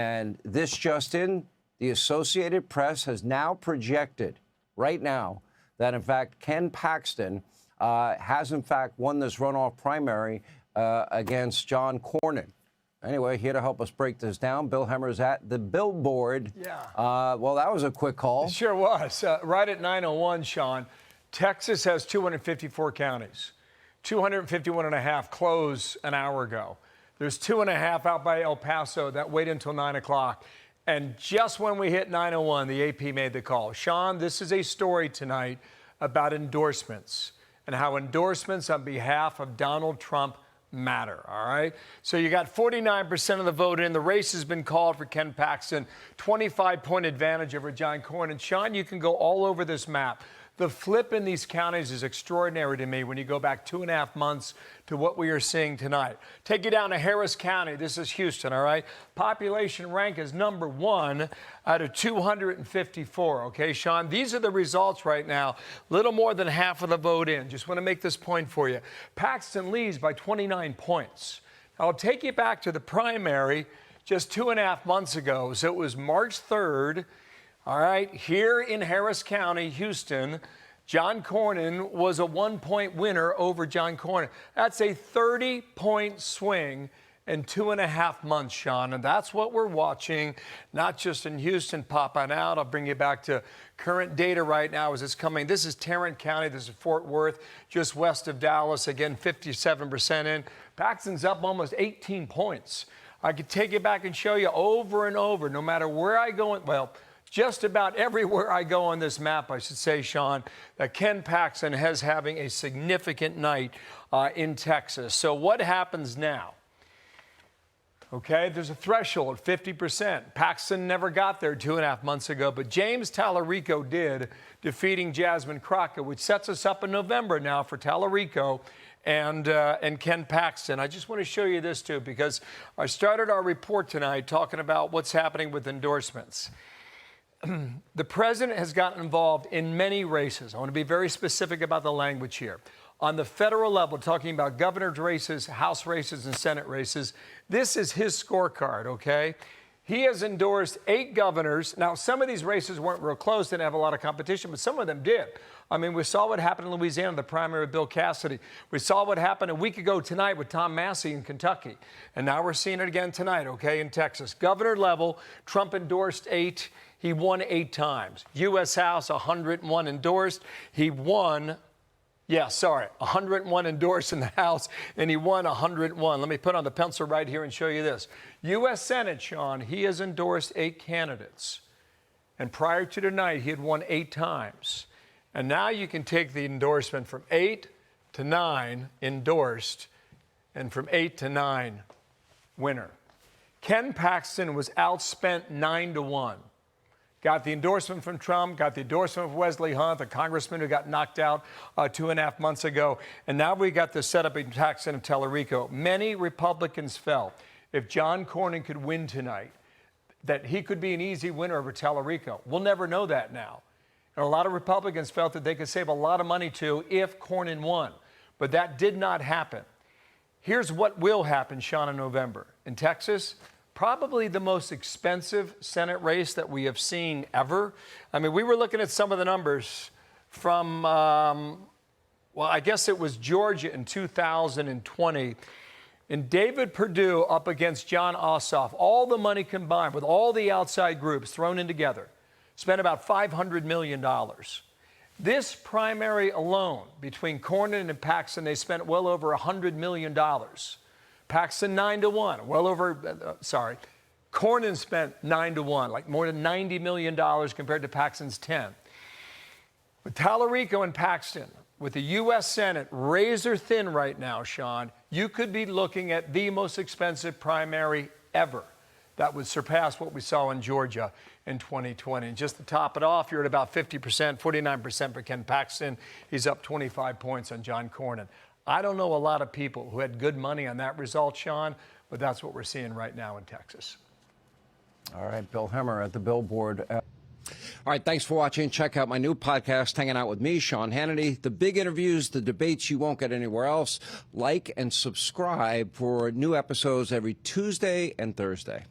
And this just in, the Associated Press has now projected right now that, in fact, Ken Paxton has, in fact, won this runoff primary against John Cornyn. Anyway, here to help us break this down, Bill Hemmer's at the Billboard. Yeah. Well, that was a quick call. It sure was. Right at 9:01, Sean, Texas has 254 counties. 251 and a half closed an hour ago. There's 2.5 out by El Paso that wait until 9 o'clock. And just when we hit 9:01, the AP made the call. Sean, this is a story tonight about endorsements and how endorsements on behalf of Donald Trump matter, all right? So you got 49% of the vote in. The race has been called for Ken Paxton, 25-point advantage over John Cornyn. Sean, you can go all over this map. The flip in these counties is extraordinary to me when you go back 2.5 months to what we are seeing tonight. Take you down to Harris County. This is Houston, all right? Population rank is number 1 out of 254, okay, Sean? These are the results right now. Little more than half of the vote in. Just want to make this point for you. Paxton leads by 29 points. I'll take you back to the primary just 2.5 months ago. So it was March 3rd. All right, here in Harris County, Houston, John Cornyn was a 1-point winner over John Cornyn. That's a 30-point swing in 2.5 months, Sean, and that's what we're watching, not just in Houston popping out. I'll bring you back to current data right now as it's coming. This is Tarrant County. This is Fort Worth, just west of Dallas. Again, 57% in. Paxton's up almost 18 points. I could take you back and show you over and over, no matter where I go, well, just about everywhere I go on this map, I should say, Sean, that Ken Paxton is having a significant night in Texas. So what happens now? Okay, there's a threshold, 50%. Paxton never got there 2.5 months ago, but James Tallarico did, defeating Jasmine Crockett, which sets us up in November now for Tallarico and Ken Paxton. I just want to show you this, too, because I started our report tonight talking about what's happening with endorsements. The president has gotten involved in many races. I want to be very specific about the language here. On the federal level, talking about governor's races, House races, and Senate races, this is his scorecard, okay? He has endorsed 8 governors. Now, some of these races weren't real close, didn't have a lot of competition, but some of them did. I mean, we saw what happened in Louisiana, the primary of Bill Cassidy. We saw what happened a week ago tonight with Tom Massey in Kentucky. And now we're seeing it again tonight, okay, in Texas. Governor level, Trump endorsed 8. He won 8 times. U.S. House, 101 endorsed. He won, 101 endorsed in the House, and he won 101. Let me put on the pencil right here and show you this. U.S. Senate, Sean, he has endorsed 8 candidates. And prior to tonight, he had won 8 times. And now you can take the endorsement from 8 to 9 endorsed, and from 8 to 9 winner. Ken Paxton was outspent 9-1. Got the endorsement from Trump, got the endorsement of Wesley Hunt, the congressman who got knocked out 2.5 months ago. And now we got the setup in Paxton and Tallarico. Many Republicans felt if John Cornyn could win tonight, that he could be an easy winner over Tallarico. We'll never know that now. And a lot of Republicans felt that they could save a lot of money, too, if Cornyn won. But that did not happen. Here's what will happen, Sean, in November. In Texas, probably the most expensive Senate race that we have seen ever. I mean, we were looking at some of the numbers from, I guess it was Georgia in 2020. And David Perdue up against John Ossoff, all the money combined with all the outside groups thrown in together, spent about $500 million. This primary alone, between Cornyn and Paxton, they spent well over $100 million. Paxton 9-1, well over, Cornyn spent 9-1, like more than $90 million compared to Paxton's 10. With Tallarico and Paxton, with the U.S. Senate razor thin right now, Sean, you could be looking at the most expensive primary ever. That would surpass what we saw in Georgia in 2020. And just to top it off, you're at about 50%, 49% for Ken Paxton. He's up 25 points on John Cornyn. I don't know a lot of people who had good money on that result, Sean, but that's what we're seeing right now in Texas. All right, Bill Hemmer at the Billboard. All right, thanks for watching. Check out my new podcast, Hanging Out with Me, Sean Hannity. The big interviews, the debates you won't get anywhere else. Like and subscribe for new episodes every Tuesday and Thursday.